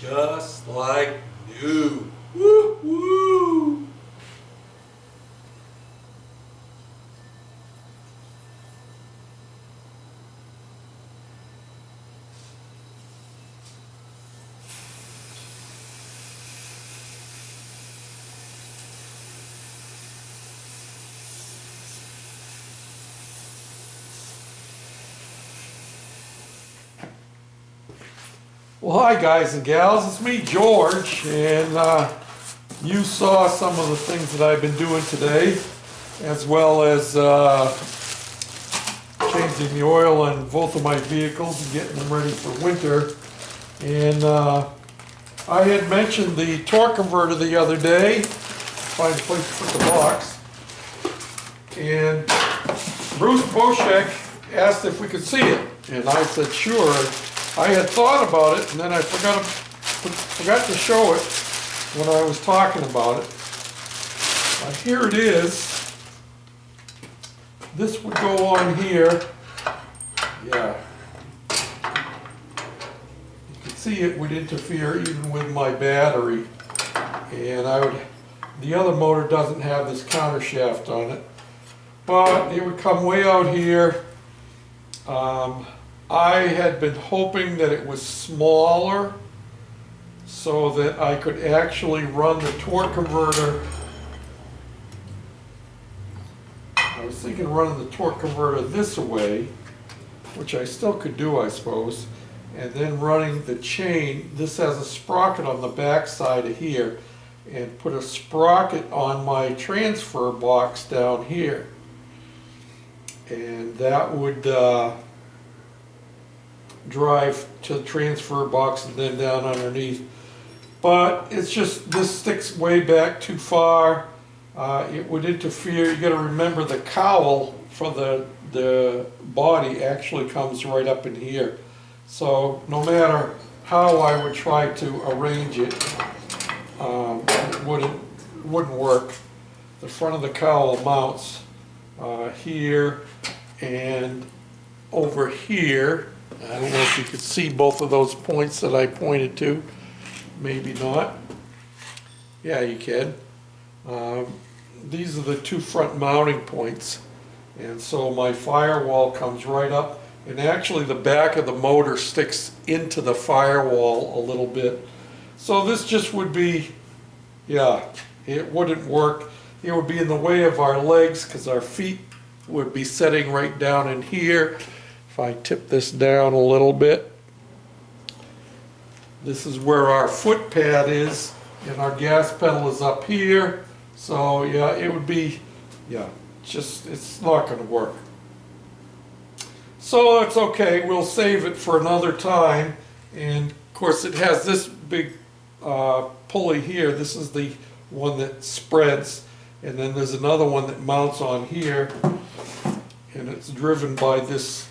just like new. Woo woo! Well, hi guys and gals, it's me George, and you saw some of the things that I've been doing today, as well as changing the oil on both of my vehicles and getting them ready for winter. And I had mentioned the torque converter the other day, find a place to put the box, and Bruce Boschek asked if we could see it, and I said sure. I had thought about it, and then I forgot to show it when I was talking about it. Here it is. This would go on here. Yeah. You can see it would interfere even with my battery. And the other motor doesn't have this counter shaft on it. But it would come way out here. I had been hoping that it was smaller so that I could actually run the torque converter. I was thinking running the torque converter this way, which I still could do, I suppose, and then running the chain. This has a sprocket on the back side of here, and put a sprocket on my transfer box down here. And that would drive to the transfer box and then down underneath. But it's just, this sticks way back too far. It would interfere. You got to remember the cowl for the body actually comes right up in here. So no matter how I would try to arrange it, it wouldn't work. The front of the cowl mounts here and over here. I don't know if you could see both of those points that I pointed to. Maybe not. Yeah, you can. These are the two front mounting points. And so my firewall comes right up. And actually the back of the motor sticks into the firewall a little bit. So this just would be, yeah, it wouldn't work. It would be in the way of our legs because our feet would be setting right down in here. If I tip this down a little bit, this is where our foot pad is, and our gas pedal is up here. So yeah, it would be, yeah, just, it's not going to work. So it's okay, we'll save it for another time. And of course it has this big pulley here. This is the one that spreads, and then there's another one that mounts on here, and it's driven by this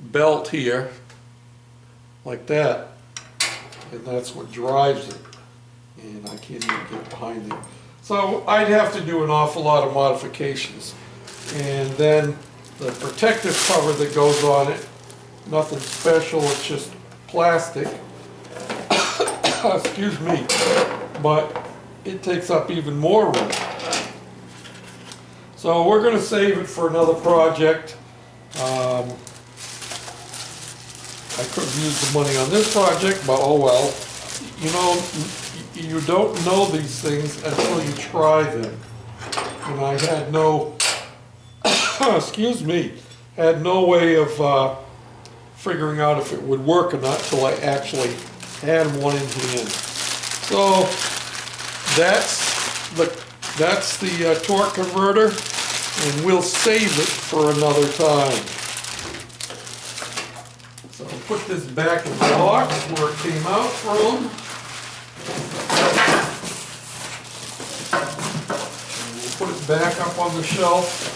belt here, like that, and that's what drives it, and I can't even get behind it. So I'd have to do an awful lot of modifications. And then the protective cover that goes on it, nothing special, it's just plastic. Excuse me, but it takes up even more room. So we're going to save it for another project. I could have used the money on this project, but oh well. You know, you don't know these things until you try them. And I had no, excuse me, had no way of figuring out if it would work or not till I actually had one in hand. So that's the torque converter, and we'll save it for another time. So I'll put this back in the box where it came out from. And we'll put it back up on the shelf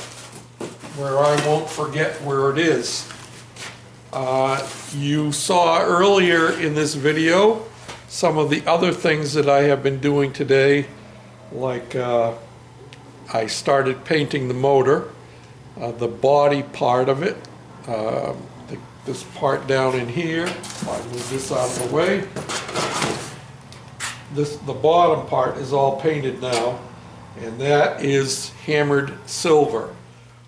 where I won't forget where it is. You saw earlier in this video some of the other things that I have been doing today, like I started painting the motor, the body part of it, this part down in here. If I move this out of the way, the bottom part is all painted now, and that is hammered silver.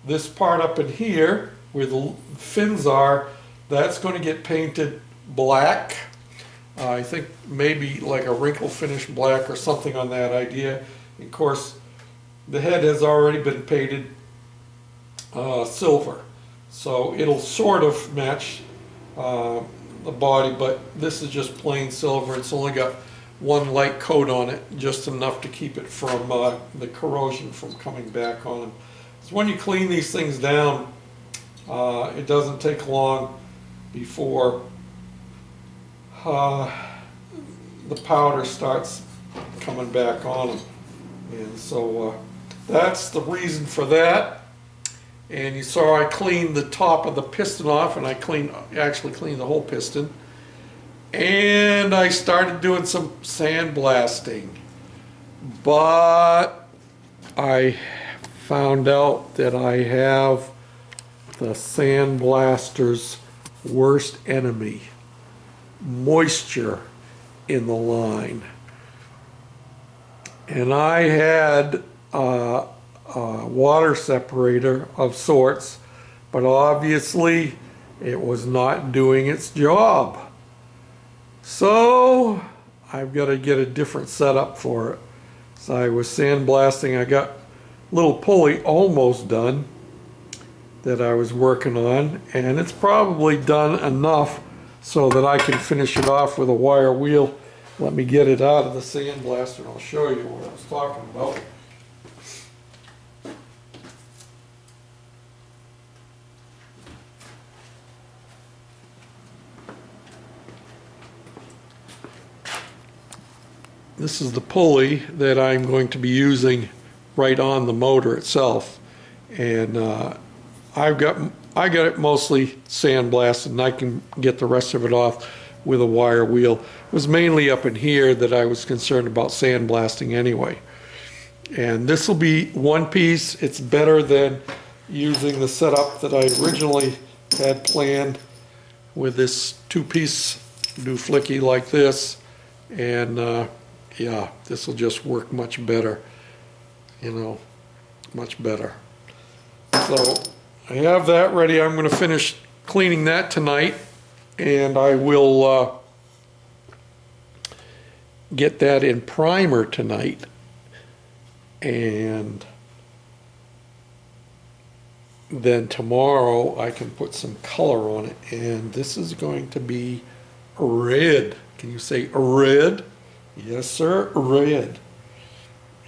This part up in here, where the fins are, that's going to get painted black. I think maybe like a wrinkle finish black or something on that idea. Of course, the head has already been painted silver, so it'll sort of match the body, but this is just plain silver. It's only got one light coat on it, just enough to keep it from the corrosion from coming back on them. So when you clean these things down, it doesn't take long before the powder starts coming back on them. And so that's the reason for that. And you saw I cleaned the top of the piston off, and I actually cleaned the whole piston. And I started doing some sandblasting. But I found out that I have the sandblaster's worst enemy: moisture in the line. And I had a water separator of sorts, but obviously it was not doing its job. So I've got to get a different setup for it. So I was sandblasting. I got a little pulley almost done that I was working on, and it's probably done enough so that I can finish it off with a wire wheel. Let me get it out of the sandblaster and I'll show you what I was talking about. This is the pulley that I'm going to be using right on the motor itself, and I got it mostly sandblasted, and I can get the rest of it off with a wire wheel. It was mainly up in here that I was concerned about sandblasting anyway. And this will be one piece. It's better than using the setup that I originally had planned with this two-piece dooflicky like this. And yeah, this will just work much better, you know, much better. So I have that ready. I'm going to finish cleaning that tonight, and I will get that in primer tonight, and then tomorrow I can put some color on it, and this is going to be red. Can you say red? Yes, sir, red.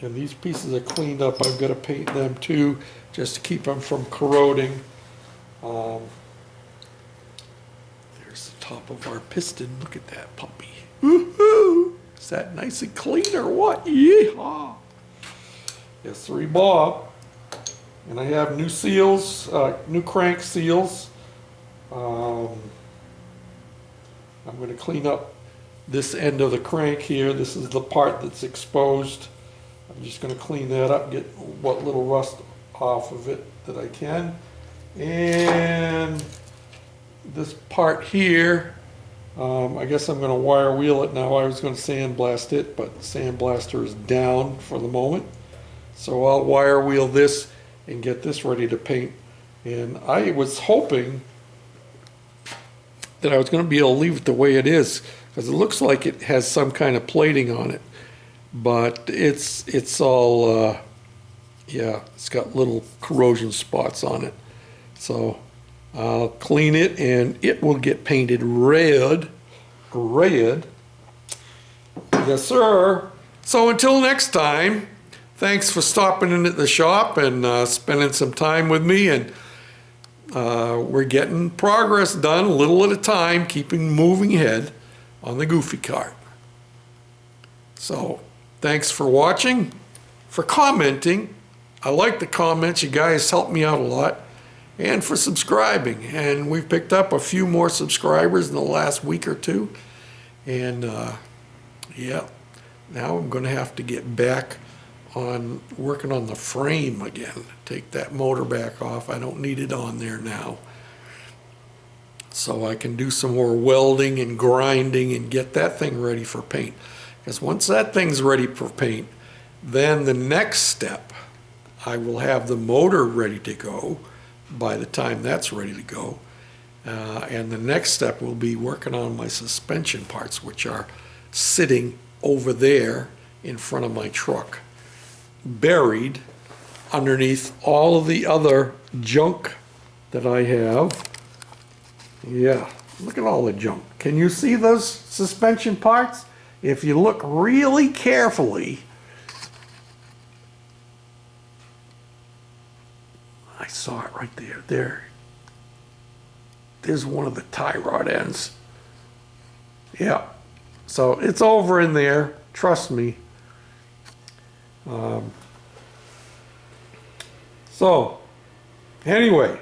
And these pieces are cleaned up. I've got to paint them too, just to keep them from corroding. There's the top of our piston. Look at that puppy. Woohoo! Is that nice and clean or what? Yeehaw! Yes, 3 Bob. And I have new seals, new crank seals. I'm going to clean up this end of the crank here. This is the part that's exposed. I'm just going to clean that up, get what little rust off of it that I can. And this part here, I guess I'm going to wire wheel it now. I was going to sandblast it, but the sandblaster is down for the moment. So I'll wire wheel this and get this ready to paint. And I was hoping that I was going to be able to leave it the way it is, because it looks like it has some kind of plating on it, but it's all yeah, it's got little corrosion spots on it. So I'll clean it and it will get painted red. Yes, sir. So until next time, thanks for stopping in at the shop and spending some time with me, and we're getting progress done a little at a time, keeping moving ahead on the Goofy Cart. So thanks for watching, for commenting. I like the comments. You guys help me out a lot. And for subscribing. And we've picked up a few more subscribers in the last week or two. And yeah, now I'm going to have to get back on working on the frame again. Take that motor back off. I don't need it on there now. So I can do some more welding and grinding and get that thing ready for paint. Because once that thing's ready for paint, then the next step, I will have the motor ready to go by the time that's ready to go. And the next step will be working on my suspension parts, which are sitting over there in front of my truck, buried underneath all of the other junk that I have. Yeah, look at all the junk. Can you see those suspension parts? If you look really carefully, I saw it right there. There's one of the tie rod ends. Yeah, so it's over in there, trust me. So, anyway,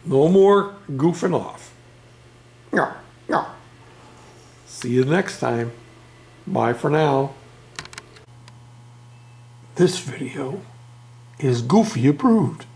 no more goofing off. No, no. See you next time. Bye for now. This video is Goofy approved.